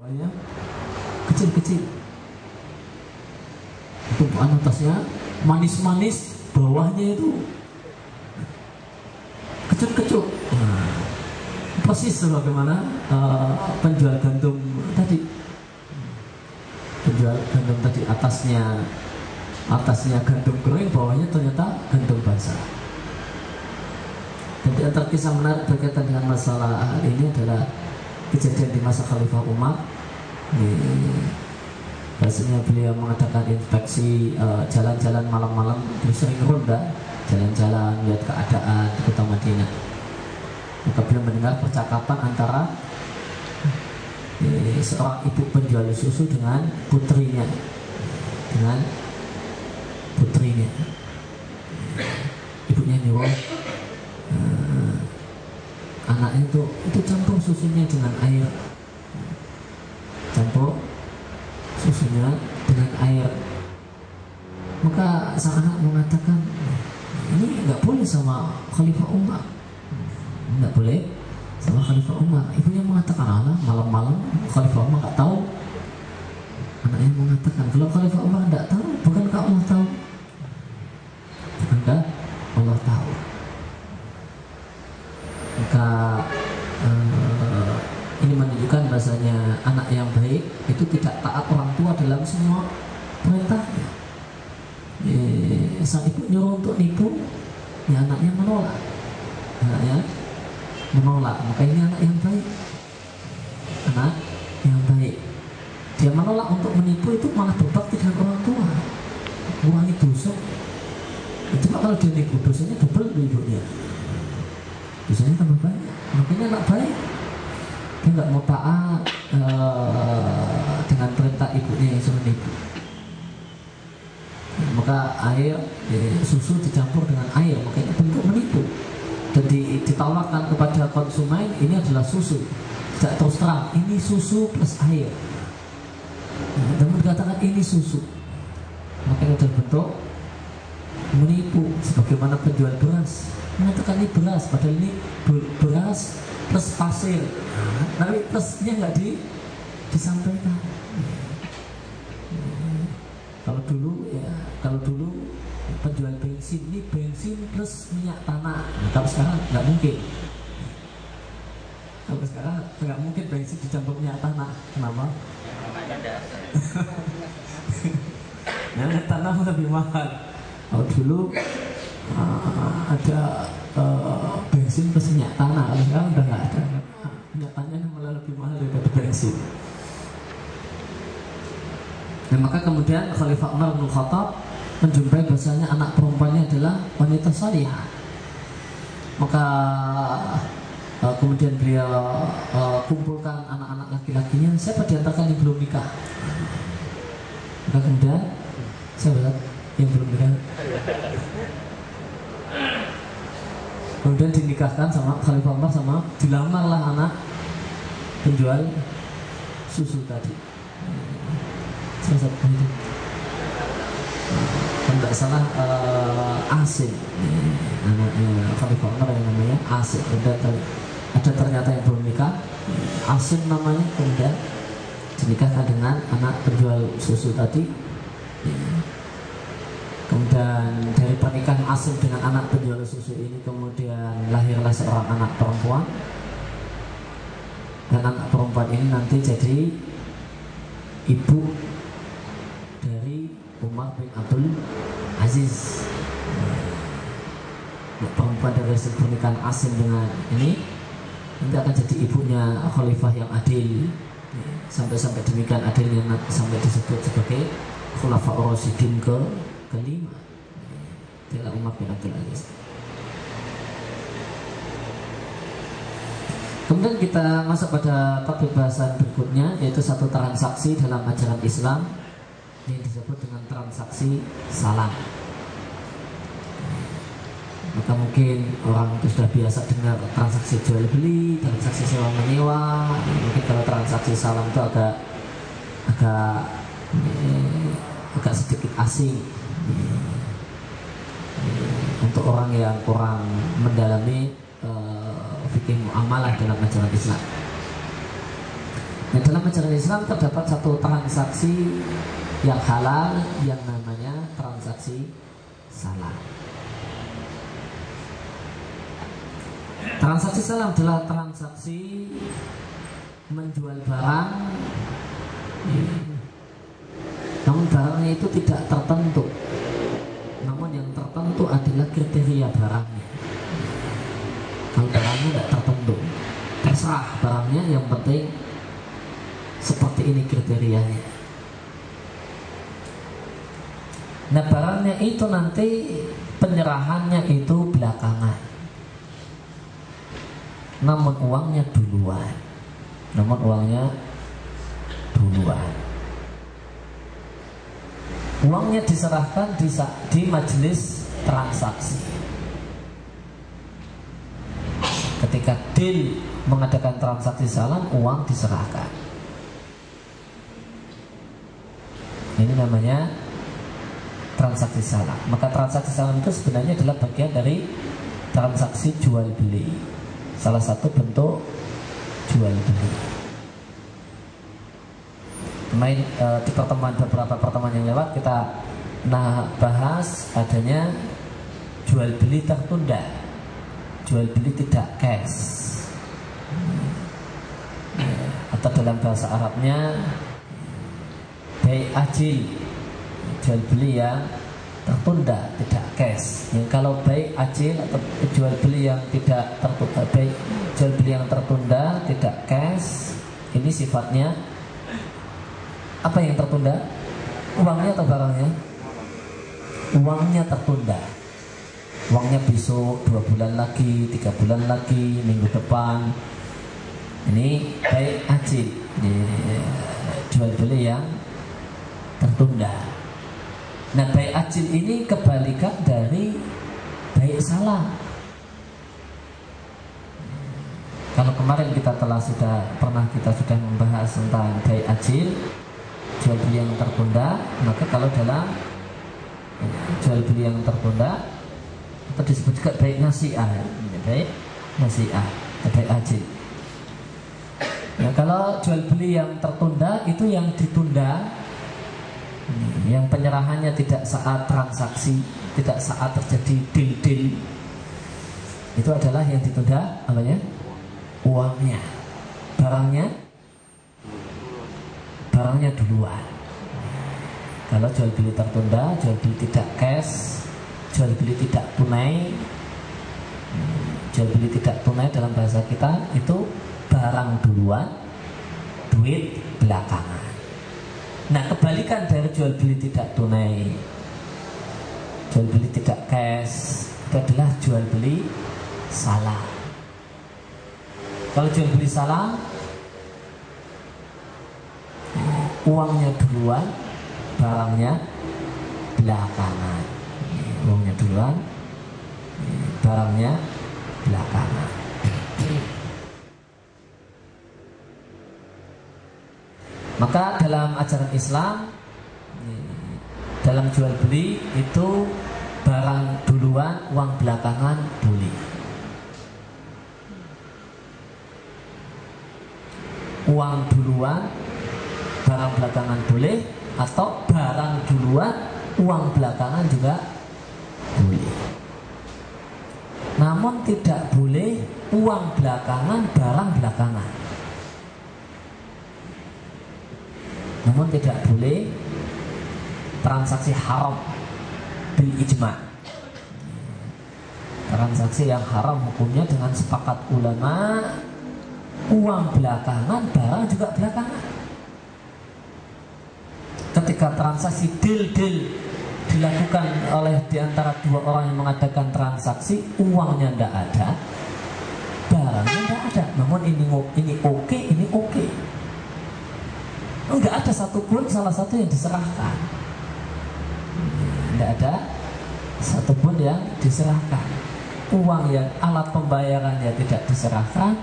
bawahnya kecil-kecil. Tumpuan atasnya manis-manis, bawahnya itu kecut-kecut. Nah, persis sebagaimana penjual gandum tadi. Penjual gandum tadi atasnya gandum kering, bawahnya ternyata gandum basah. Dan di antara kisah menarik berkaitan dengan masalah ini adalah kejadian di masa Khalifah Umar. Biasanya beliau mengadakan inspeksi jalan-jalan malam-malam, beliau sering ronda jalan-jalan lihat keadaan di kota Madinah. Maka beliau mendengar percakapan antara seorang ibu penjual susu dengan putrinya, ibunya nyuruh anaknya itu campur susunya dengan air, maka sang anak mengatakan, ini nggak boleh sama Khalifah Umar, nggak boleh sama Khalifah Umar. Ibunya mengatakan, alah, malam-malam Khalifah Umar nggak tahu. Anaknya mengatakan, kalau Khalifah Umar nggak tahu, bukankah Allah tahu? Bukankah Allah tahu? Maka ini menunjukkan bahasanya anak yang baik itu tidak taat orang tua dalam semua perintahnya. Sang ibu nyuruh untuk nipu, ya anaknya menolak. Maka ini anak yang baik. Dia menolak untuk menipu, itu malah berbakti dengan orang tua, mengurangi dosa. Cuma kalau dia nipu, dosanya double ibunya, dosanya tambah banyak. Makanya anak baik, dia nggak mau taat dengan perintah ibunya yang suruh nipu. Maka susu dicampur dengan air, makanya bentuk menipu. Dan ditawarkan kepada konsumen, ini adalah susu, tidak terus terang, ini susu plus air. Dan dikatakan ini susu, makanya ada bentuk menipu. Sebagaimana penjual beras mengatakan ini beras, padahal ini beras plus pasir, tapi plusnya nggak disampaikan. Kalau dulu penjual bensin, ini bensin plus minyak tanah. Tapi sekarang nggak mungkin. Bensin dicampur minyak tanah. Kenapa? Minyak tanah lebih mahal. Kalau dulu ada bensin plus minyak tanah, kalau sekarang udah nggak ada. Minyak tanahnya malah lebih mahal daripada bensin. Dan maka kemudian Khalifah Umar bin Khattab menjumpai bahasanya anak perempuannya adalah wanita salihah. Maka kemudian beliau kumpulkan anak-anak laki-lakinya, siapa di antara kalian yang belum nikah? Maka kemudian siapa yang belum nikah? Kemudian dinikahkan sama Khalifah Umar, sama dilamarlah anak penjual susu tadi. Tidak salah Asim, anaknya Khalifah Umar yang namanya Asim. Ada ternyata yang belum nikah, Asim namanya, kemudian dinikahkan dengan anak penjual susu tadi. Kemudian dari pernikahan Asim dengan anak penjual susu ini kemudian lahirlah seorang anak perempuan. Dan anak perempuan ini nanti jadi ibu dari Umar bin Abdul Aziz. Perempuan dari pernikahan Asim dengan ini nanti akan jadi ibunya khalifah yang adil. Sampai demikian adilnya sampai disebut sebagai Khulafaur Rasyidin kelima. Adalah Umar bin Abdul Aziz. Kemudian kita masuk pada topik bahasan berikutnya, yaitu satu transaksi dalam ajaran Islam yang disebut dengan transaksi salam. Maka mungkin orang itu sudah biasa dengar transaksi jual beli, transaksi sewa menyewa. Mungkin kalau transaksi salam itu agak sedikit asing untuk orang yang kurang mendalami fikih muamalah dalam ajaran Islam. Nah, dalam ajaran Islam terdapat satu transaksi yang halal yang namanya transaksi salam. Transaksi salam adalah transaksi menjual barang, namun barangnya itu tidak tertentu. Namun yang tertentu adalah kriteria barangnya. Kalau barangnya tidak tertentu, terserah barangnya, yang penting seperti ini kriterianya. Nah, barangnya itu nanti penyerahannya itu belakangan, namun uangnya duluan. Uangnya diserahkan di majelis transaksi. Ketika deal mengadakan transaksi salam, uang diserahkan. Ini namanya transaksi salam. Maka transaksi salam itu sebenarnya adalah bagian dari transaksi jual beli, salah satu bentuk jual beli. Kemarin di beberapa pertemuan yang lewat kita bahas adanya jual beli tertunda, jual beli tidak cash, atau dalam bahasa Arabnya bay ajil, jual beli yang tertunda tidak cash. Yang kalau bay ajil atau jual beli yang tidak tertunda, jual beli yang tertunda tidak cash, ini sifatnya apa yang tertunda? Uangnya atau barangnya? Uangnya tertunda. Uangnya besok, 2 bulan lagi, 3 bulan lagi, minggu depan. Ini bay ajil, jual beli yang tertunda. Nah, bay ajil ini kebalikan dari bay salam. Kalau kemarin kita pernah membahas tentang bay ajil, jual beli yang tertunda, maka kalau dalam jual beli yang tertunda atau disebut juga bay nasi'ah, bay nasi'ah, bay ajil. Nah, kalau jual beli yang tertunda itu yang ditunda, yang penyerahannya tidak saat transaksi, tidak saat terjadi deal-deal, itu adalah yang ditunda namanya uangnya. Barangnya duluan. Kalau jual beli tertunda, jual beli tidak cash, jual beli tidak tunai, jual beli tidak tunai dalam bahasa kita itu barang duluan, duit belakangan. Nah, kebalikan dari jual beli tidak tunai, jual beli tidak cash, itu adalah jual beli salam. Kalau jual beli salam, uangnya duluan, barangnya belakangan. Uangnya duluan, barangnya belakangan. Maka dalam ajaran Islam, dalam jual beli itu barang duluan, uang belakangan boleh. Uang duluan, barang belakangan boleh, atau barang duluan, uang belakangan juga boleh. Namun tidak boleh uang belakangan, barang belakangan. Namun tidak boleh transaksi haram bil ijma'. Transaksi yang haram hukumnya dengan sepakat ulama, uang belakangan, barang juga belakangan. Ketika transaksi deal dilakukan oleh diantara dua orang yang mengadakan transaksi, uangnya tidak ada, barangnya tidak ada. Namun ini oke, ini oke. Enggak ada satupun salah satu yang diserahkan. Tidak ada satupun yang diserahkan. Uang yang alat pembayarannya tidak diserahkan,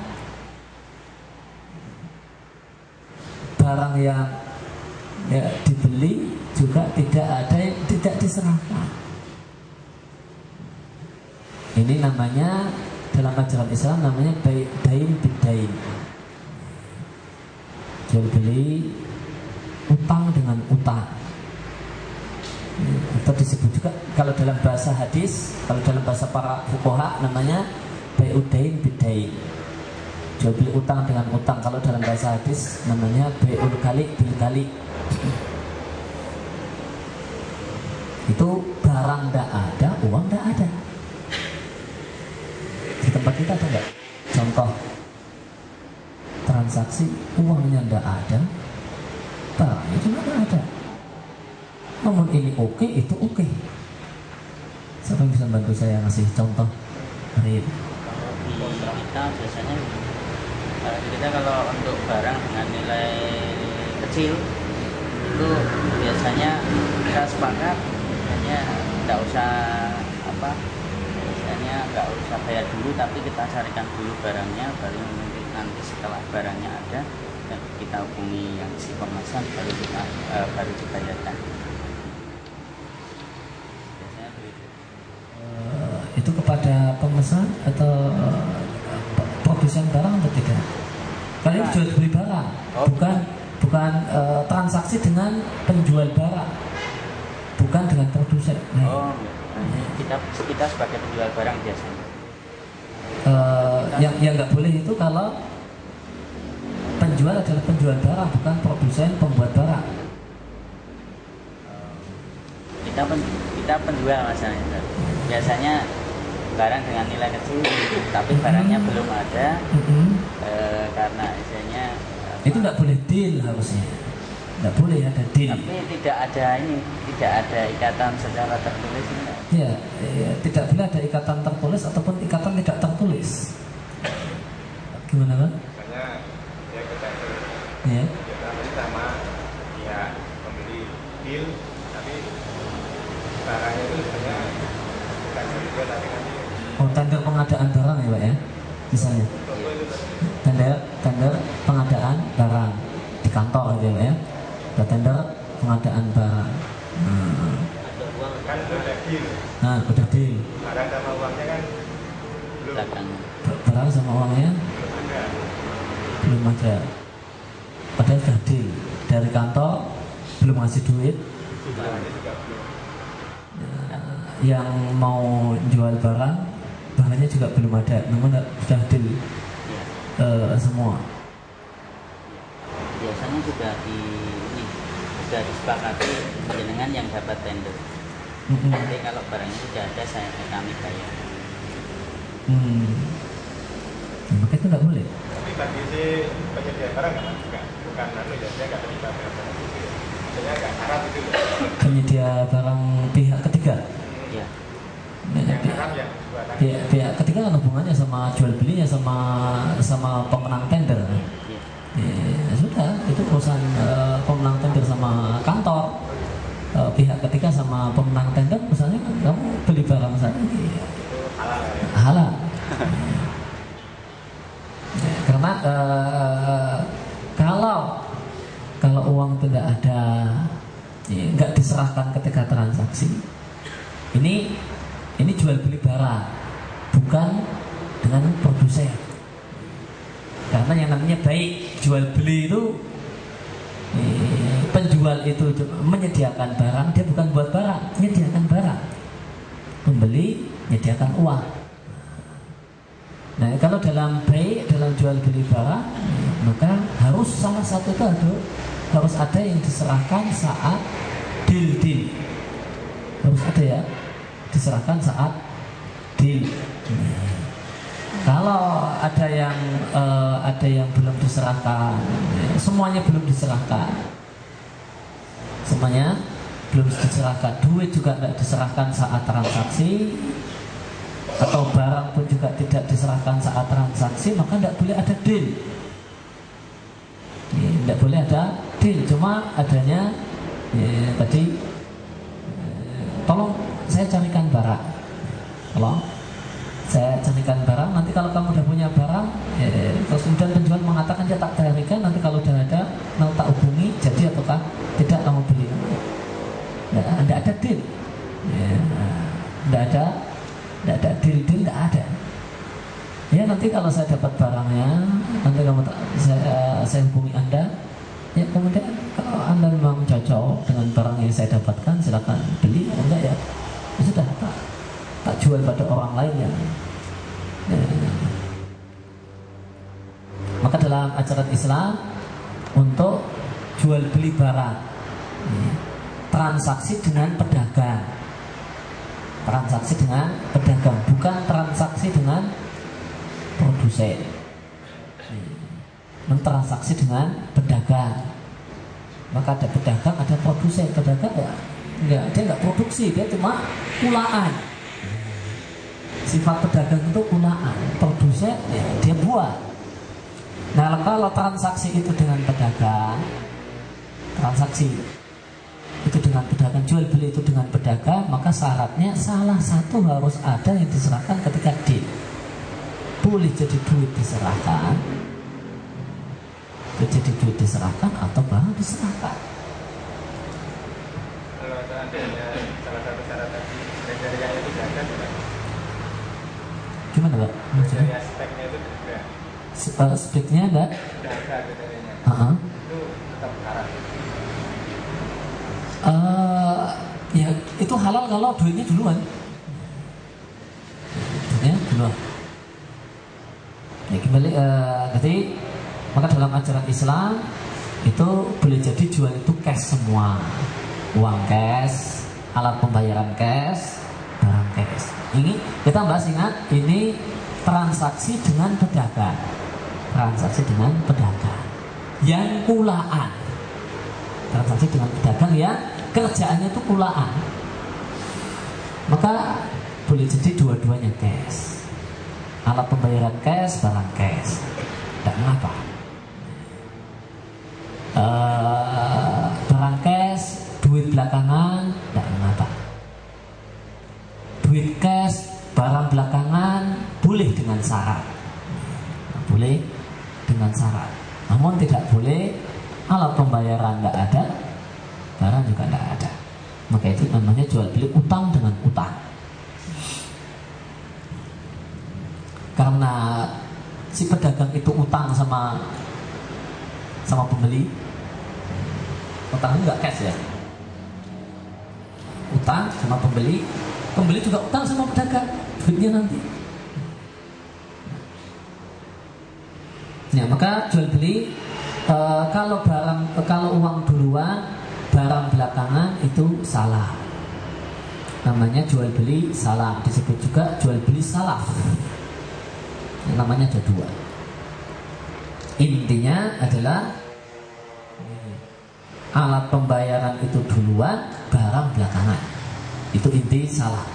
barang yang dibeli juga tidak ada yang tidak diserahkan. Ini namanya dalam ajaran Islam namanya dain bidain, jual beli utang dengan utang. Itu disebut juga kalau dalam bahasa hadis, kalau dalam bahasa para fuqaha namanya bai'udain bidain. Jual beli utang dengan utang. Kalau dalam bahasa hadis namanya bai'ul kali bil kali. Itu barang tidak ada, uang tidak ada. Di tempat kita ada nggak contoh transaksi uangnya tidak ada, barangnya juga tidak ada? Namun ini oke, itu oke. Siapa yang bisa bantu saya ngasih contoh? Rin. Kita biasanya kita kalau untuk barang dengan nilai kecil itu biasanya kita sepakat hanya nggak usah biasanya nggak usah bayar dulu, tapi kita carikan dulu barangnya, baru nanti setelah barangnya ada kita hubungi yang si pemesan, baru dibayarkan. Itu kepada pemesan atau produsen barang atau tidak? Kalian jual beli barang, bukan transaksi dengan penjual barang, bukan dengan produsen. Kita sebagai penjual barang biasanya. Yang nggak boleh itu kalau penjual adalah penjual barang, bukan produsen pembuat barang. Kita penjual masalahnya. Biasanya barang dengan nilai kecil, tapi barangnya belum ada, karena misalnya itu nggak boleh deal harusnya, nggak boleh ada deal. Tapi tidak ada ikatan secara tertulis. Ya, tidak boleh ada ikatan tertulis ataupun ikatan tidak tertulis. Gimana, Bang? Misalnya dia ketemu, Ya. sama pihak pembeli deal, tapi barangnya itu sebenarnya bukan dari dia, tapi nanti Tender pengadaan barang ya, Pak ya, misalnya. Tender pengadaan barang di kantor gitu ya, Pak ya. Ada tender pengadaan barang. kan udah deal. Nah, udah deal. Barang sama uangnya kan Barang sama uangnya belum ada. Padahal udah deal. Dari kantor belum ngasih duit. Yang mau jual barangnya juga belum ada, namun sudah deal semua. Biasanya sudah disepakati dengan yang dapat tender. Nanti kalau barangnya sudah ada, kami bayar. Maka itu nggak boleh. Tapi bagi si penyedia barang kan bukan ya, dia nggak terlibat dengan barang itu ya. Maksudnya nggak haram itu loh. Penyedia barang pihak ketiga. Iya. Yang haram yang buatan. Pihak ketiga kan hubungannya sama jual belinya sama pemenang tender. Iya. Ya, sudah, itu urusan pemenang tender sama kantor. Pihak ketiga sama pemenang tender, misalnya kamu beli barang saya Itu halal ya. halal. Karena kalau uang tidak ada, nggak diserahkan ketika transaksi, ini jual beli barang, bukan dengan produsen. Karena yang namanya baik jual beli itu, penjual itu menyediakan barang, dia bukan buat barang, menyediakan barang. Pembeli menyediakan uang. Nah, kalau dalam jual beli barang, maka harus salah satu itu harus ada yang diserahkan saat deal. Harus ada ya, diserahkan saat deal. Kalau ada yang belum diserahkan, semuanya belum diserahkan, duit juga tidak diserahkan saat transaksi, atau barang pun juga tidak diserahkan saat transaksi, maka tidak boleh ada deal. Tidak boleh ada deal, cuma adanya tadi, tolong saya carikan barang, nanti kalau kamu udah punya barang, terus kemudian penjual mengatakan dia tak carikan, nanti kalau udah ada mau tak hubungi, jadi ataukah tidak kamu beli. Tidak ada deal, tidak ada deal, tidak ada. Ya, nanti kalau saya dapat barangnya, nanti saya hubungi Anda, Ya kemudian kalau Anda memang cocok dengan barang yang saya dapatkan, silakan beli. Enggak ya, ya sudah, tak jual pada orang lain ya. Maka dalam ajaran Islam untuk jual beli barang, transaksi dengan pedagang, transaksi dengan pedagang, bukan transaksi dengan produsen. Mentransaksi dengan pedagang. Maka ada pedagang, ada produsen. Pedagang ya dia nggak produksi, dia cuma kulaan. Sifat pedagang itu kulaan, produsen ya dia buat. Nah kalau transaksi itu dengan pedagang, transaksi itu dengan pedagang, jual beli itu dengan pedagang, maka syaratnya salah satu harus ada yang diserahkan ketika deal. Boleh jadi duit diserahkan, jadi duit diserahkan atau barang diserahkan. Kalau seandainya salah satu syarat tadi kriteria itu gagal, Gimana Pak? kriteria speknya itu juga Speknya enggak? gagal kriterianya, itu tetap haram. Ya itu halal kalau duitnya duluan. Duitnya duluan. Ya kembali jadi maka dalam ajaran Islam itu boleh jadi jual itu cash semua, uang cash, alat pembayaran cash, barang cash. Ini kita bahas, ingat ini transaksi dengan pedagang, transaksi dengan pedagang yang kulaan, transaksi dengan pedagang yang kerjaannya itu kulaan. Maka boleh jadi dua-duanya cash, alat pembayaran cash, barang cash, tidak mengapa. Barang cash, duit belakangan, tidak mengapa. Duit cash, barang belakangan, boleh dengan syarat. Boleh dengan syarat. Namun tidak boleh alat pembayaran tidak ada, barang juga tidak ada. Maka itu namanya jual beli utang dengan utang. Karena si pedagang itu utang sama pembeli. Utang enggak cash ya. Utang sama pembeli, pembeli juga utang sama pedagang, duitnya nanti. Ya, maka jual beli kalau uang duluan, barang belakangan itu salah. Namanya jual beli salah, disebut juga jual beli salaf. Namanya ada dua. Intinya adalah alat pembayaran itu duluan, barang belakangan. Itu inti salah.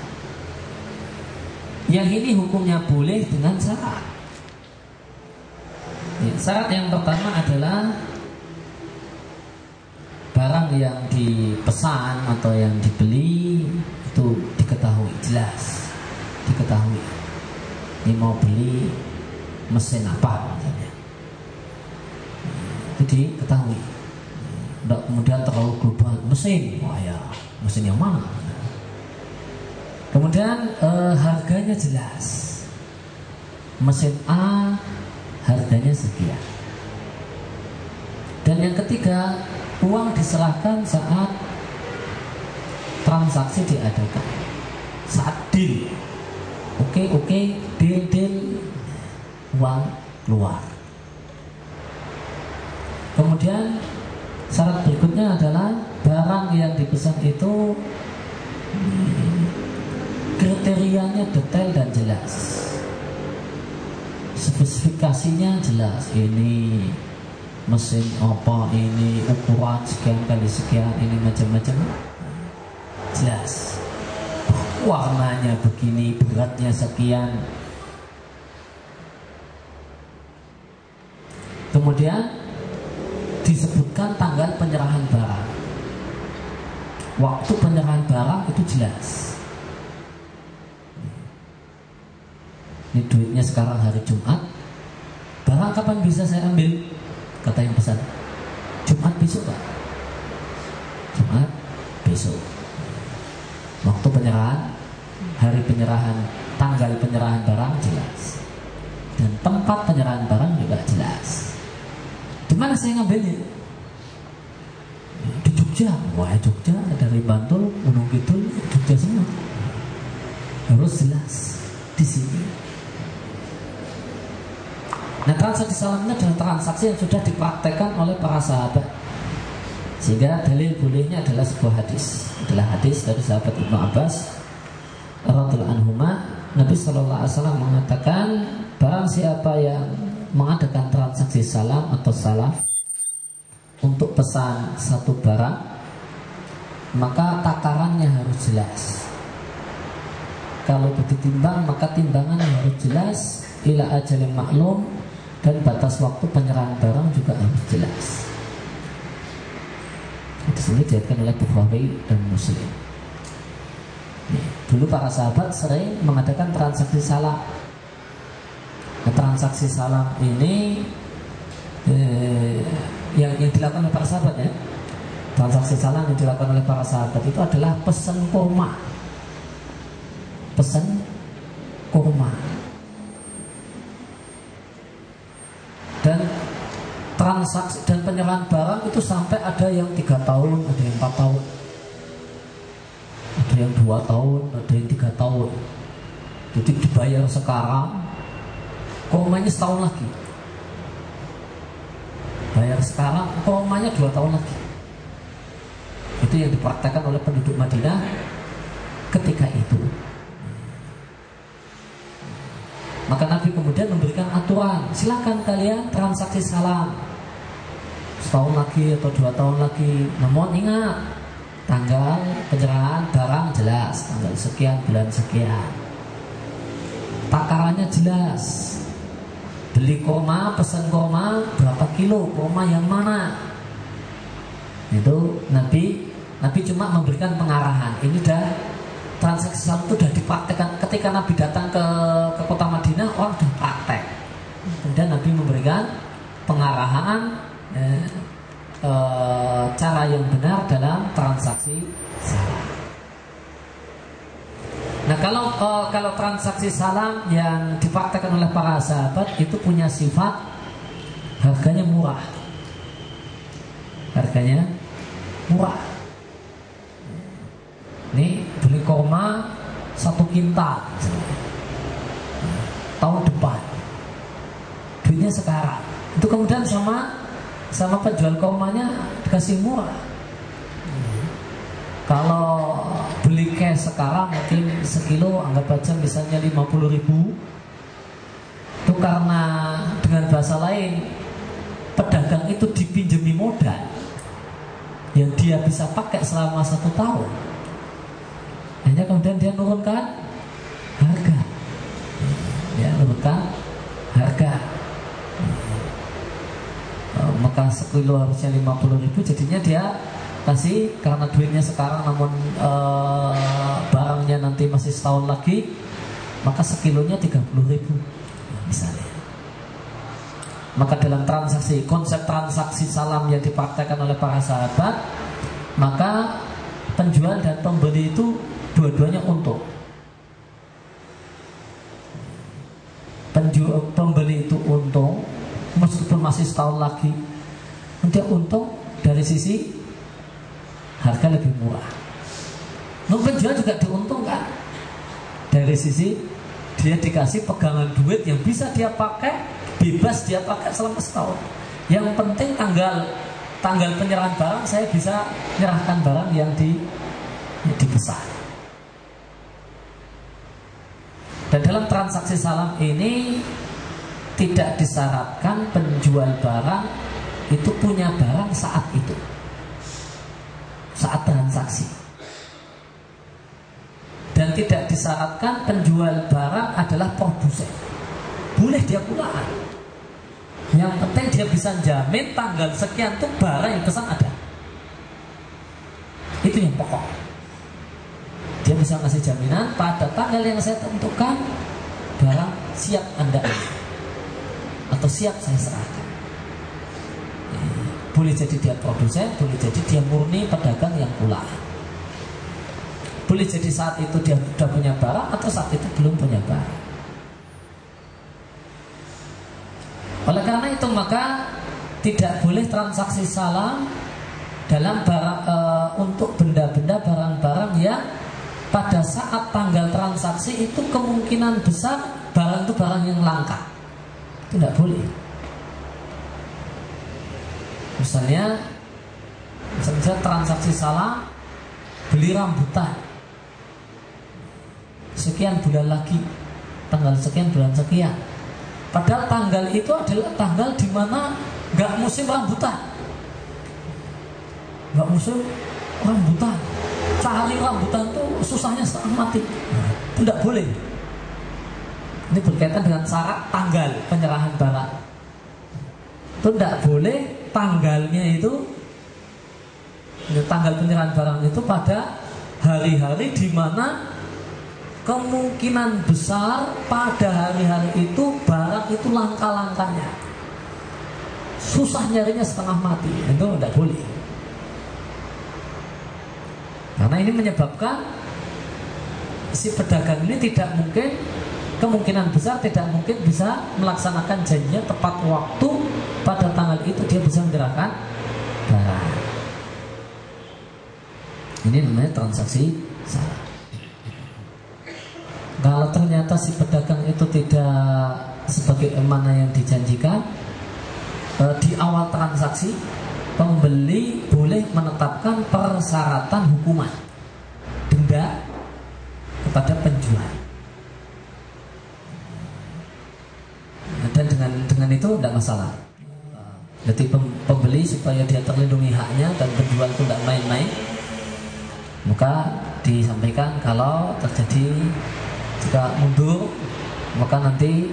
Yang ini hukumnya boleh dengan syarat. Ya, syarat yang pertama adalah barang yang dipesan atau yang dibeli itu diketahui jelas, diketahui. Ini mau beli mesin apa misalnya, jadi ketahui. Tidak kemudian terlalu global, mesin, wah ya mesin yang mana? Kemudian harganya jelas, mesin A harganya sekian. Dan yang ketiga, uang diserahkan saat transaksi diadakan, saat deal. Oke, deal, uang keluar. Kemudian syarat berikutnya adalah barang yang dipesan itu kriterianya detail dan jelas, spesifikasinya jelas. Ini mesin apa, ini ukuran sekian kali sekian, ini macam-macam, jelas. Warnanya begini, beratnya sekian. Kemudian disebutkan tanggal penyerahan barang, waktu penyerahan barang itu jelas. Ini duitnya sekarang hari Jumat, barang kapan bisa saya ambil? Kata yang pesan, Jumat besok Pak. Jumat besok. Waktu penyerahan, hari penyerahan, tanggal penyerahan barang jelas, dan tempat penyerahan barang juga jelas. Di mana saya ngambilnya? Jogja, wah Jogja dari Bantul, Gunung Kidul, Jogja semua. Harus jelas di sini. Nah, transaksi salam ini adalah transaksi yang sudah dipraktekkan oleh para sahabat. Sehingga dalil bolehnya adalah sebuah hadis. Adalah hadis dari sahabat Ibnu Abbas radhiyallahu anhuma. Nabi SAW mengatakan, barang siapa yang mengadakan transaksi salam atau salaf untuk pesan satu barang, maka takarannya harus jelas. Kalau ditimbang, maka timbangannya harus jelas, ila ajalin maklum, dan batas waktu penyerahan barang juga harus jelas. Di sini diriwayatkan oleh Bukhari dan Muslim. Dulu para sahabat sering mengadakan transaksi salam. Nah, transaksi salam ini yang dilakukan oleh para sahabat ya. Transaksi salam yang dilakukan oleh para sahabat itu adalah pesan kurma. Pesan kurma. Dan transaksi dan penyerahan barang itu sampai ada yang 3 tahun, ada yang 4 tahun, ada yang 2 tahun, ada yang 3 tahun. Jadi dibayar sekarang, kurmanya setahun lagi. Bayar sekarang, kurmanya 2 tahun lagi. Itu yang dipraktekkan oleh penduduk Madinah ketika itu. Maka Nabi kemudian memberikan aturan, silakan kalian transaksi salam setahun lagi atau 2 tahun lagi. Namun ingat, tanggal penyerahan barang jelas, tanggal sekian, bulan sekian. Takarannya jelas. Beli kurma, pesan kurma, berapa kilo, kurma yang mana. Itu Nabi cuma memberikan pengarahan. Ini dah transaksi salam itu sudah dipraktekkan. Ketika Nabi datang ke kota Madinah, orang sudah praktek. Kemudian Nabi memberikan pengarahan cara yang benar dalam transaksi salam. Nah, kalau transaksi salam yang dipraktekkan oleh para sahabat itu punya sifat harganya murah. Harganya murah. Nih beli kurma 1 kintal tahun depan, duitnya sekarang. Itu kemudian sama penjual kurmanya dikasih murah. Kalau beli cash sekarang mungkin sekilo anggap aja misalnya 50.000. Itu karena dengan bahasa lain, pedagang itu dipinjemi modal yang dia bisa pakai selama 1 tahun. Hanya kemudian dia nurunkan harga. Ya, nurunkan harga. Maka sekilo harusnya 50.000, jadinya dia kasih karena duitnya sekarang, namun barangnya nanti masih setahun lagi, maka sekilonya 30.000 misalnya. Maka dalam konsep transaksi salam yang dipraktekkan oleh para sahabat, maka penjual dan pembeli itu dua-duanya untung. Pembeli itu untung, meskipun masih setahun lagi, dia untung dari sisi harga lebih murah. Penjual juga diuntungkan dari sisi dia dikasih pegangan duit yang bisa dia pakai, bebas dia pakai selama setahun. Yang penting tanggal penyerahan barang, saya bisa menyerahkan barang yang dipesan. Dan dalam transaksi salam ini tidak disyaratkan penjual barang itu punya barang saat itu, saat transaksi. Dan tidak disyaratkan penjual barang adalah produsen. Boleh dia pulaan. Yang penting dia bisa jamin tanggal sekian tuh barang yang pesan ada. Itu yang pokok. Dia bisa ngasih jaminan pada tanggal yang saya tentukan barang siap Anda atau siap saya serahkan. Boleh jadi dia produsen, boleh jadi dia murni pedagang yang pulaan. Boleh jadi saat itu dia sudah punya barang atau saat itu belum punya barang. Oleh karena itu maka tidak boleh transaksi salam dalam barang untuk benda-benda barang-barang yang pada saat tanggal transaksi itu kemungkinan besar barang itu barang yang langka. Itu tidak boleh. Misalnya transaksi salah, beli rambutan sekian bulan lagi, tanggal sekian bulan sekian. Padahal tanggal itu adalah tanggal di mana nggak musim rambutan, nggak musim rambutan. Cari rambutan itu susahnya setengah mati. Itu tidak boleh. Ini berkaitan dengan syarat tanggal penyerahan barang. Itu tidak boleh tanggalnya itu, tanggal penyerahan barang itu pada hari-hari di mana kemungkinan besar pada hari-hari itu barang itu langka-langkanya, susah nyarinya setengah mati. Itu tidak boleh. Karena ini menyebabkan si pedagang ini tidak mungkin, kemungkinan besar tidak mungkin bisa melaksanakan janjinya tepat waktu pada tanggal itu dia bisa menyerahkan barang. Ini namanya transaksi salah. Kalau ternyata si pedagang itu tidak sebagai mana yang dijanjikan, di awal transaksi pembeli boleh menetapkan persyaratan hukuman denda kepada penjual. Dan dengan itu tidak masalah. Jadi pembeli supaya dia terlindungi haknya dan penjual itu tidak main-main, maka disampaikan kalau terjadi jika mundur maka nanti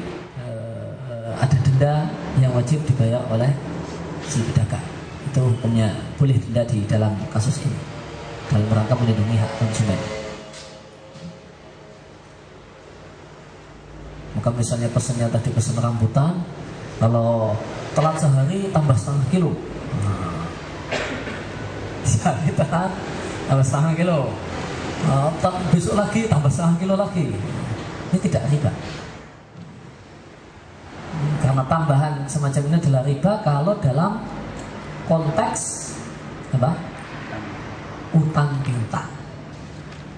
ada denda yang wajib dibayar oleh si pedagang. Itu hukumnya boleh denda di dalam kasus ini dalam rangka melindungi hak konsumen. Maka misalnya pesannya tadi pesan rambutan, kalau telat sehari tambah setengah kilo, sehari telat tambah setengah kilo, besok lagi tambah setengah kilo lagi. Ini tidak riba. Karena tambahan semacam ini adalah riba kalau dalam konteks apa? Utang piutang,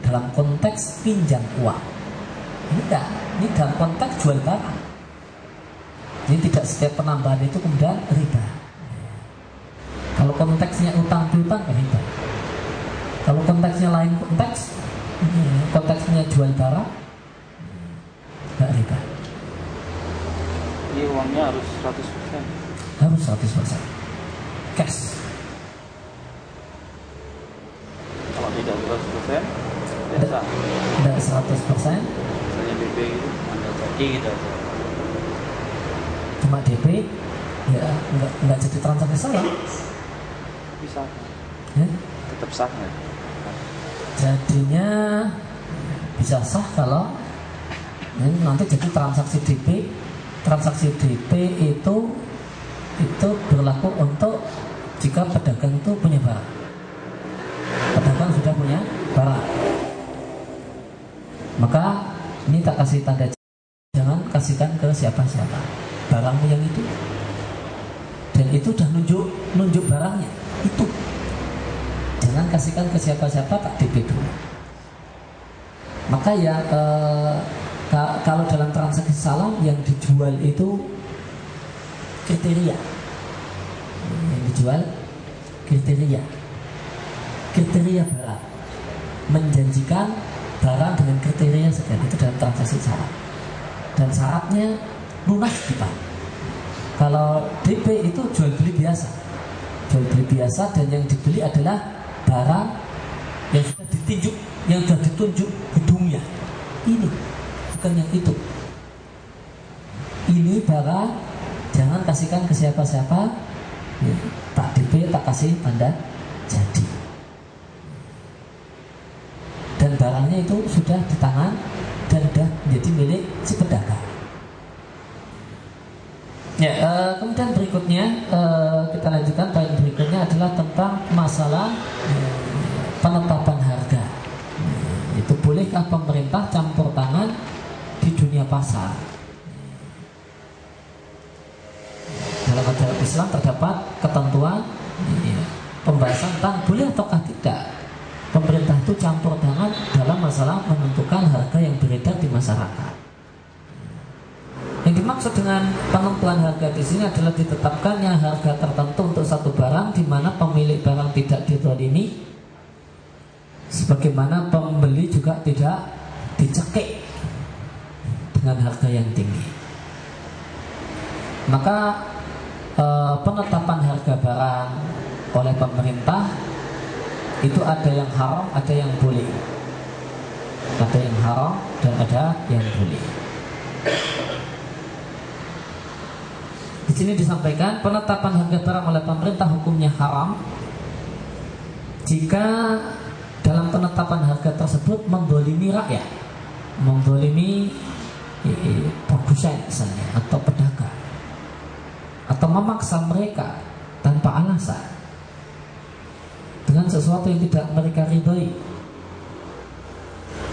dalam konteks pinjam uang. Ini enggak, ini dalam konteks jual barang. Ini tidak setiap penambahan itu kemudian riba. Kalau konteksnya utang piutang riba. Kalau konteksnya lain konteks, konteksnya jual barang, enggak riba. Ini uangnya harus 100%. Harus 100% cash. Kalau tidak 100%, biasa. Tidak 100%. Misalnya DP gitu, Anda jadi gitu aja. Cuma DP, ya enggak jadi transaksi salah. Bisa. Ya? Tetap sah nggak? Jadinya bisa sah kalau ini nanti jadi transaksi DP. Transaksi DP itu berlaku untuk jika pedagang itu punya barang. Pedagang sudah punya barang, maka ini tak kasih tanda, jangan kasihkan ke siapa-siapa barangmu yang itu. Dan itu sudah nunjuk barangnya itu. Jangan kasihkan ke siapa-siapa, tak DP dulu. Maka ya kalau dalam transaksi salam yang dijual itu kriteria, yang dijual kriteria barang, menjanjikan barang dengan kriteria sekian, itu dalam transaksi salam. Dan syaratnya lunas kita. Kalau DP itu jual beli biasa, dan yang dibeli adalah barang yang sudah ditunjuk, yang sudah ditunjuk gedungnya. Ini bukan yang itu. Ini barang, jangan kasihkan ke siapa-siapa. Tak DP, tak kasih tanda jadi. Dan barangnya itu sudah di tangan dan sudah menjadi milik si pedagang. Ya, kemudian berikutnya kita lanjutkan. Poin berikutnya adalah tentang masalah penetapan harga. Itu bolehkah pemerintah campur tangan di dunia pasar? Dalam ajaran Islam terdapat ketentuan pembahasan tentang boleh ataukah tidak campur tangan dalam masalah menentukan harga yang beredar di masyarakat. Yang dimaksud dengan penentuan harga di sini adalah ditetapkannya harga tertentu untuk satu barang di mana pemilik barang tidak dizalimi, sebagaimana pembeli juga tidak dicekik dengan harga yang tinggi. Maka penetapan harga barang oleh pemerintah itu ada yang haram, ada yang boleh. Ada yang haram dan ada yang boleh. Di sini disampaikan penetapan harga barang oleh pemerintah hukumnya haram jika dalam penetapan harga tersebut mendolimi rakyat, mendolimi produsen misalnya atau pedagang, atau memaksa mereka tanpa alasan dengan sesuatu yang tidak mereka ridhoi,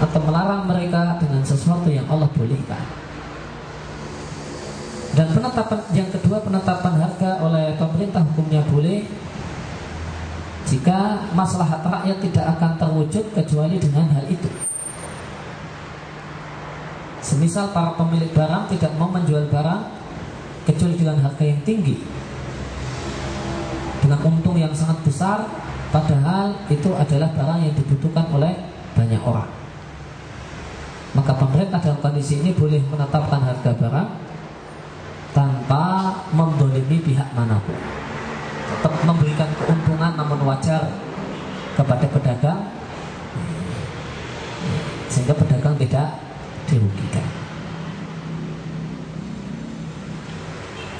atau melarang mereka dengan sesuatu yang Allah bolehkan. Dan penetapan yang kedua, penetapan harga oleh pemerintah hukumnya boleh jika maslahat rakyat tidak akan terwujud kecuali dengan hal itu. Semisal para pemilik barang tidak mau menjual barang kecuali dengan harga yang tinggi, dengan untung yang sangat besar, padahal itu adalah barang yang dibutuhkan oleh banyak orang. Maka pemerintah dalam kondisi ini boleh menetapkan harga barang tanpa mendolimi pihak manapun, tetap memberikan keuntungan namun wajar kepada pedagang, sehingga pedagang tidak dirugikan.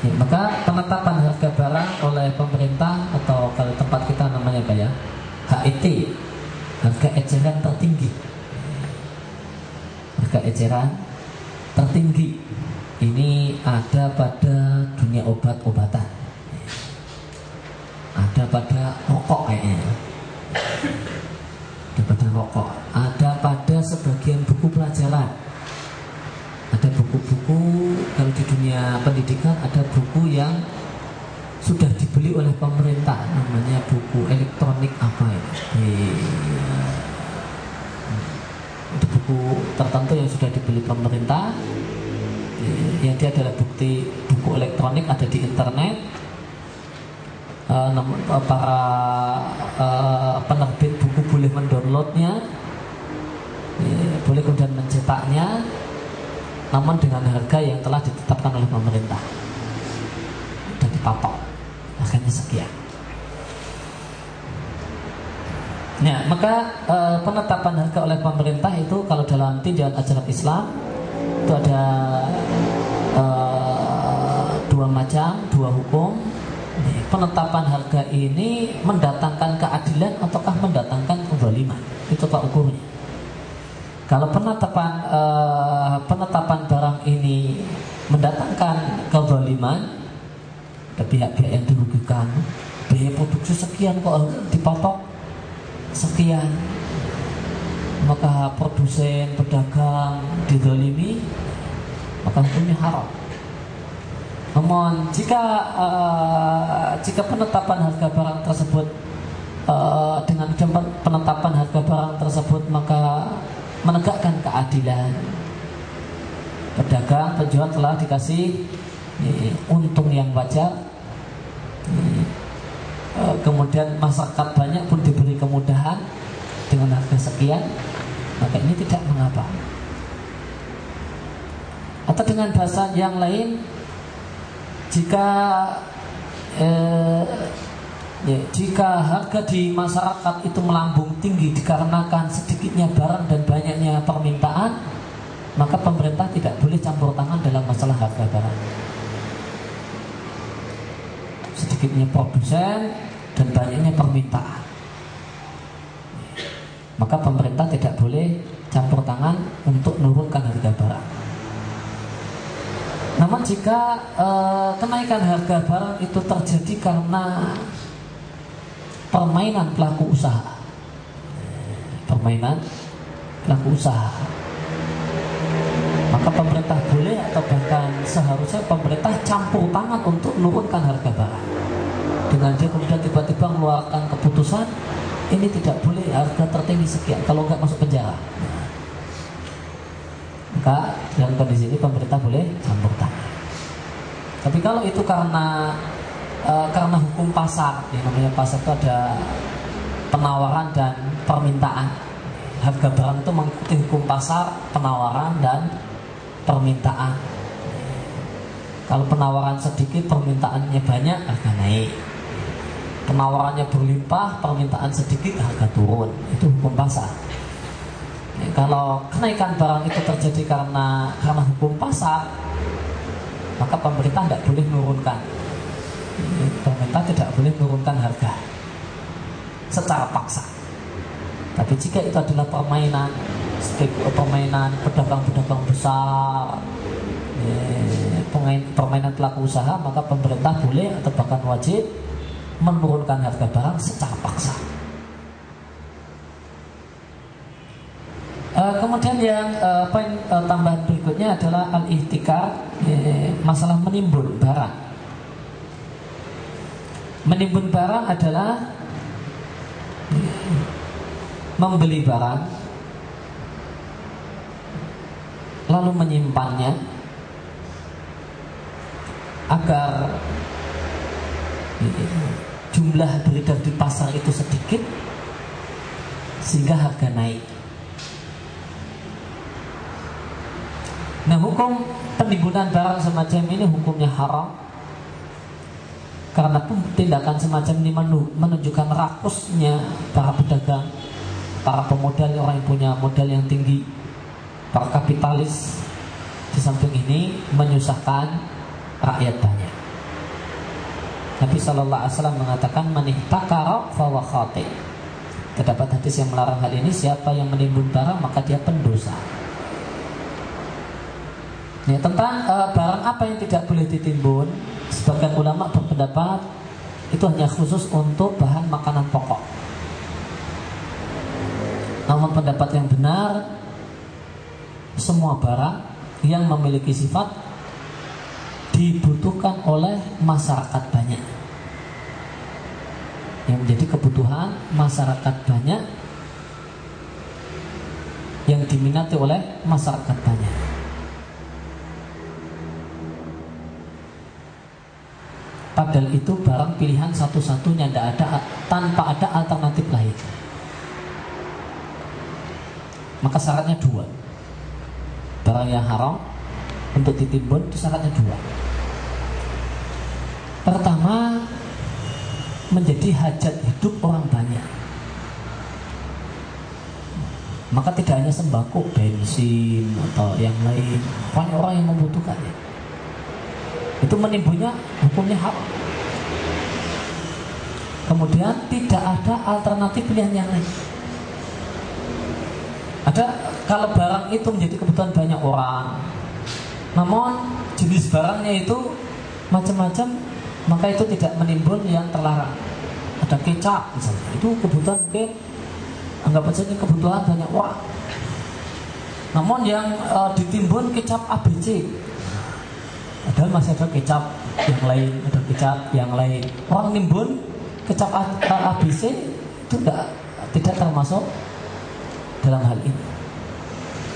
Ya, maka penetapan harga barang oleh pemerintah, atau kalau tempat kita namanya apa ya, HET, harga eceran tertinggi, harga eceran tertinggi ini ada pada dunia obat-obatan, ada pada rokok kayaknya, ada pada rokok, ada pada sebagian buku pelajaran, ada buku-buku. Kalau di dunia pendidikan ada buku yang sudah dibeli oleh pemerintah, namanya buku elektronik apa ini, itu buku tertentu yang sudah dibeli pemerintah, yang dia adalah bukti buku elektronik, ada di internet. Namun para penerbit buku boleh mendownloadnya, boleh kemudian mencetaknya, namun dengan harga yang telah ditetapkan oleh pemerintah dan dipatok, harganya sekian. Nah, maka penetapan harga oleh pemerintah itu kalau dalam tinjauan ajaran Islam itu ada dua macam, dua hukum. Penetapan harga ini mendatangkan keadilan ataukah mendatangkan kezaliman? Itu tak ukurnya. Kalau penetapan barang ini mendatangkan kezaliman, ada pihak-pihak yang dirugikan, biaya produksi sekian kok dipatok sekian, maka produsen, pedagang dizalimi, maka hukumnya haram. Namun jika penetapan harga barang tersebut dengan penetapan harga barang tersebut maka menegakkan keadilan, pedagang, penjual telah dikasih untung yang wajar, kemudian masyarakat banyak pun diberi kemudahan dengan harga sekian, maka ini tidak mengapa. Atau dengan bahasa yang lain, jika harga di masyarakat itu melambung tinggi dikarenakan sedikitnya barang dan banyaknya permintaan, maka pemerintah tidak boleh campur tangan dalam masalah harga barang. Sedikitnya produsen dan banyaknya permintaan, maka pemerintah tidak boleh campur tangan untuk menurunkan harga barang. Namun jika kenaikan harga barang itu terjadi karena permainan pelaku usaha, maka pemerintah boleh atau bahkan seharusnya pemerintah campur tangan untuk menurunkan harga barang. Dengan dia kemudian tiba-tiba mengeluarkan keputusan, ini tidak boleh, harga tertinggi sekian, kalau nggak masuk penjara. Maka dalam kondisi ini pemerintah boleh campur tangan. Tapi kalau itu karena hukum pasar, yang namanya pasar itu ada penawaran dan permintaan. Harga barang itu mengikuti hukum pasar, penawaran dan permintaan. Kalau penawaran sedikit, permintaannya banyak, harga naik. Penawarannya berlimpah, permintaan sedikit, harga turun. Itu hukum pasar. Kalau kenaikan barang itu terjadi karena hukum pasar, maka pemerintah tidak boleh menurunkan. Pemerintah tidak boleh menurunkan harga secara paksa. Tapi jika itu adalah permainan pedagang-pedagang besar, permainan pelaku usaha, maka pemerintah boleh atau bahkan wajib menurunkan harga barang secara paksa. Kemudian yang poin tambahan berikutnya adalah al-ihtikar, masalah menimbun barang. Menimbun barang adalah membeli barang lalu menyimpannya agar jumlah beredar di pasar itu sedikit sehingga harga naik. Nah, hukum penimbunan barang semacam ini hukumnya haram, karena tindakan semacam ini menunjukkan rakusnya para pedagang, para pemodal, orang yang punya modal yang tinggi, para kapitalis. Di samping ini menyusahkan rakyat banyak. Nabi SAW mengatakan man ihtakara fahuwa khati'. Terdapat hadis yang melarang hal ini. Siapa yang menimbun barang maka dia pendosa. Nah, tentang barang apa yang tidak boleh ditimbun, sebagian ulama berpendapat itu hanya khusus untuk bahan makanan pokok. Namun pendapat yang benar, semua barang yang memiliki sifat dibutuhkan oleh masyarakat banyak, yang menjadi kebutuhan masyarakat banyak, yang diminati oleh masyarakat banyak. Padahal itu barang pilihan satu-satunya, tidak ada, tanpa ada alternatif lain. Maka syaratnya dua. Barang yang haram untuk ditimbun itu syaratnya dua. Pertama, menjadi hajat hidup orang banyak. Maka tidak hanya sembako, bensin atau yang lain, banyak orang yang membutuhkannya. Itu menimbunnya hukumnya haram. Kemudian tidak ada alternatif pilihan yang lain. Ada kalau barang itu menjadi kebutuhan banyak orang, namun jenis barangnya itu macam-macam, maka itu tidak menimbun yang terlarang. Ada kecap misalnya, itu kebutuhan mungkin anggap saja ini kebutuhan banyak orang. Namun yang ditimbun kecap ABC, padahal masih ada kecap yang lain, ada kecap yang lain. Orang nimbun kecap ABC itu tidak termasuk dalam hal ini,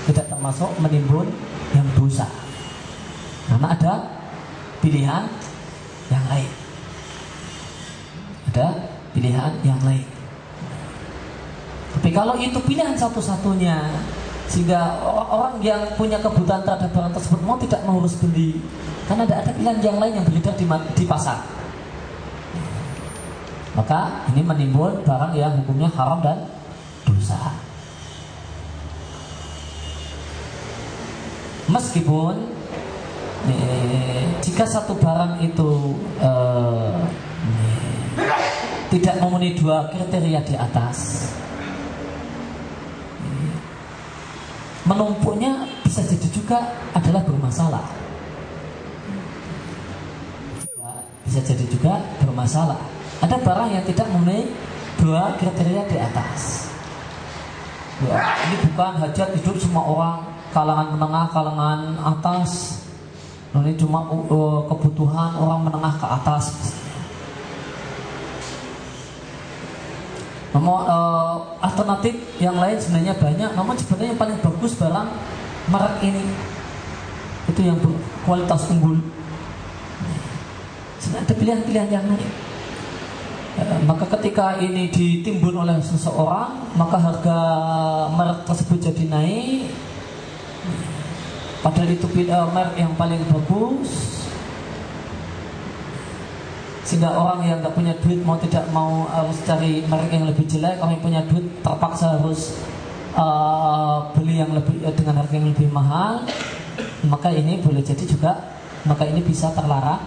tidak termasuk menimbun yang dosa, karena ada pilihan yang lain. Ada pilihan yang lain. Tapi kalau itu pilihan satu-satunya, sehingga orang yang punya kebutuhan terhadap barang tersebut mau tidak mau harus beli, karena tidak ada pilihan yang lain yang beredar di pasar, maka ini menimbun barang yang hukumnya haram dan dosa. Meskipun jika satu barang itu tidak memenuhi dua kriteria di atas, menumpuknya bisa jadi juga adalah bermasalah. Bisa jadi juga bermasalah. Ada barang yang tidak memenuhi dua kriteria di atas. Ya, ini bukan hajat hidup semua orang, kalangan menengah, kalangan atas. Ini cuma kebutuhan orang menengah ke atas. Namun alternatif yang lain sebenarnya banyak. Namun sebenarnya yang paling bagus barang merek ini, itu yang berkualitas unggul. Sebenarnya ada pilihan-pilihan yang lain. Maka ketika ini ditimbun oleh seseorang, maka harga merek tersebut jadi naik. Padahal itu merek yang paling bagus, sehingga orang yang nggak punya duit mau tidak mau harus cari merek yang lebih jelek. Orang yang punya duit terpaksa harus beli yang lebih dengan harga yang lebih mahal. Maka ini boleh jadi juga, maka ini bisa terlarang.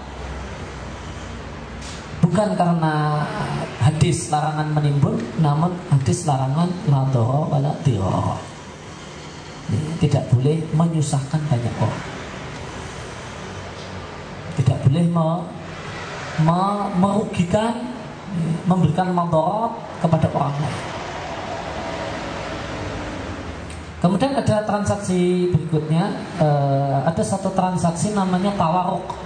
Bukan karena hadis larangan menimbun, namun hadis larangan la dharara wala dirara. Tidak boleh menyusahkan banyak orang. Tidak boleh merugikan, memberikan madarat kepada orang lain. Kemudian ada transaksi berikutnya, ada satu transaksi namanya tawaruk.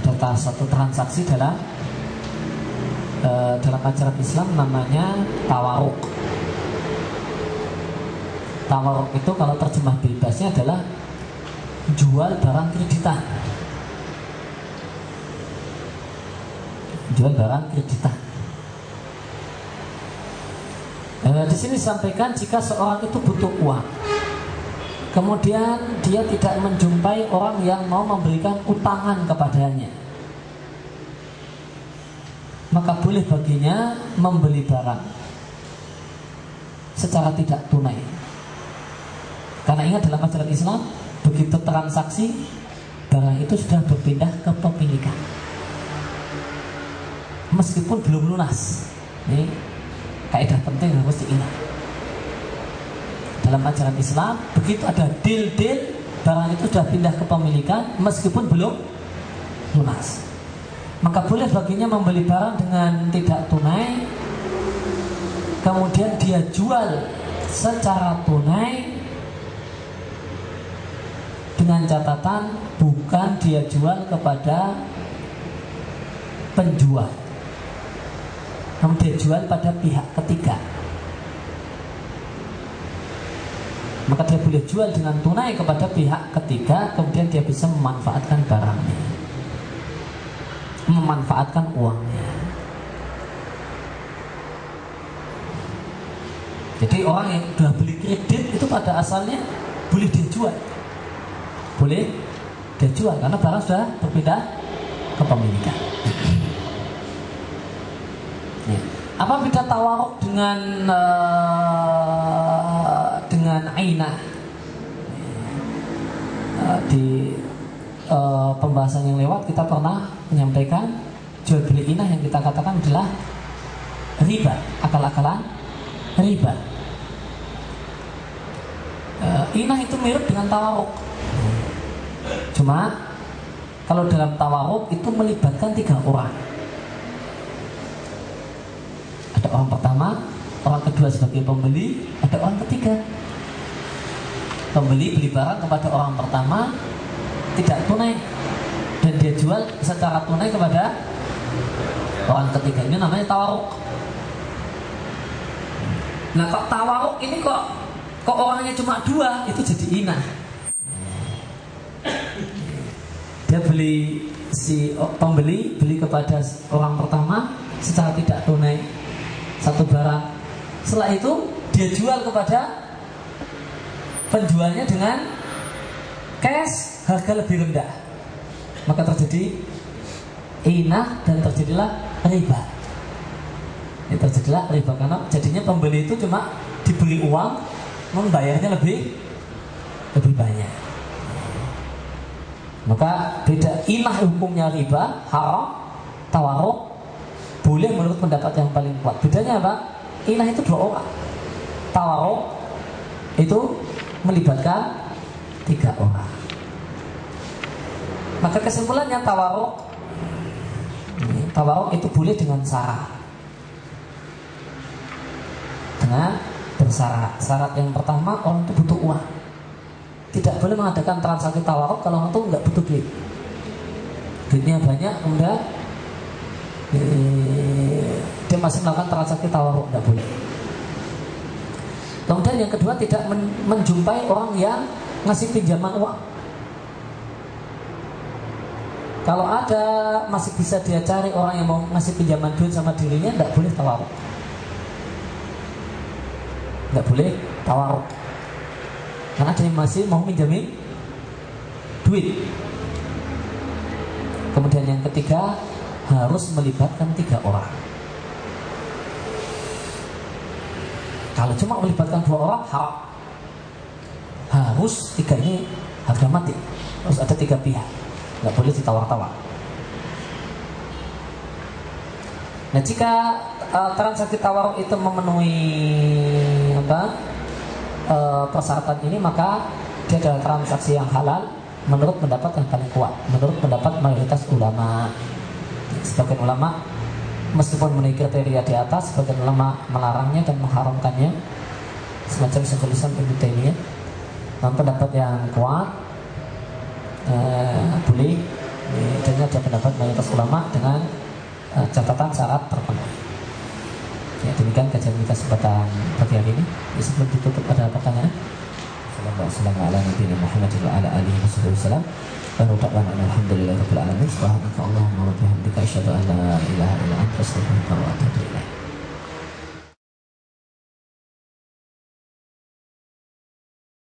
Ada satu transaksi dalam ajaran Islam namanya tawaruk. Tawaruk itu kalau terjemah bebasnya adalah jual barang kreditan. Jual barang kreditan. Di sini disampaikan jika seorang itu butuh uang, kemudian dia tidak menjumpai orang yang mau memberikan utangan kepadanya, maka boleh baginya membeli barang secara tidak tunai. Karena ingat dalam ajaran Islam, begitu transaksi, barang itu sudah berpindah ke pemilikan, meskipun belum lunas. Ini kaidah penting yang harus diingat. Dalam ajaran Islam, begitu ada deal-deal, barang itu sudah pindah ke pemilikan meskipun belum lunas, maka boleh baginya membeli barang dengan tidak tunai, kemudian dia jual secara tunai, dengan catatan bukan dia jual kepada penjual, namun dia jual pada pihak ketiga. Maka dia boleh jual dengan tunai kepada pihak ketiga, kemudian dia bisa memanfaatkan barangnya, memanfaatkan uangnya. Jadi orang yang sudah beli kredit itu pada asalnya boleh dijual, boleh dijual karena barang sudah berpindah ke pemilikan. Apa beda tawaruk dengan ainah? Di pembahasan yang lewat kita pernah menyampaikan jual beli inah yang kita katakan adalah riba, akal-akalan riba. Inah itu mirip dengan tawaruk, cuma kalau dalam tawaruk itu melibatkan 3 orang. Ada orang pertama, orang kedua sebagai pembeli, ada orang ketiga. Pembeli beli barang kepada orang pertama tidak tunai, dan dia jual secara tunai kepada orang ketiga. Ini namanya tawaruk. Nah, kok tawaruk ini kok orangnya cuma 2, itu jadi inah. Dia beli, si pembeli beli kepada orang pertama secara tidak tunai satu barang. Setelah itu dia jual kepada penjualnya dengan cash harga lebih rendah. Maka terjadi inah dan terjadilah riba. Ini terjadilah riba karena jadinya pembeli itu cuma diberi uang, membayarnya lebih banyak. Maka beda, inah hukumnya riba, haram. Tawaruk boleh menurut pendapat yang paling kuat. Bedanya apa? Inah itu 2 orang, tawaruk itu melibatkan 3 orang. Maka kesimpulannya tawaruk itu boleh dengan syarat, dengan bersyarat. Syarat yang pertama, orang itu butuh uang. Tidak boleh mengadakan transaksi tawaruk kalau orang itu nggak butuh duit. Duitnya banyak, kemudian dia masih melakukan transaksi tawarruk, tidak boleh. Kemudian yang kedua, tidak menjumpai orang yang ngasih pinjaman uang. Kalau ada, masih bisa dia cari orang yang mau ngasih pinjaman duit sama dirinya, tidak boleh tawarruk. Tidak boleh tawarruk. Karena ada yang masih mau minjamin duit. Kemudian yang ketiga, harus melibatkan 3 orang. Kalau cuma melibatkan 2 orang, haram. Harus 3 ini harga mati. Harus ada 3 pihak. Nggak boleh ditawar-tawar. Nah, jika transaksi tawarruk itu memenuhi persyaratan ini, maka dia adalah transaksi yang halal menurut pendapat yang paling kuat, menurut pendapat mayoritas ulama. Sebagian ulama meskipun memenuhi kriteria di atas, sebagian ulama melarangnya dan mengharamkannya, semacam Syekhul Islam Ibnu Taimiyah. Namun pendapat yang kuat boleh, dan ada pendapat mayoritas ulama dengan catatan syarat terpenuhi. Ya, demikian kajian kita kesempatan pagi hari ini. Sebelum ditutup, ada pertanyaan? Assalamualaikum warahmatullahi wabarakatuh. Baru dakwana alhamdulillahirabbil alamin. Subhanaka Allahumma wa bihamdika asyhadu an la ilaha illa anta astaghfiruka wa atubu ilaik.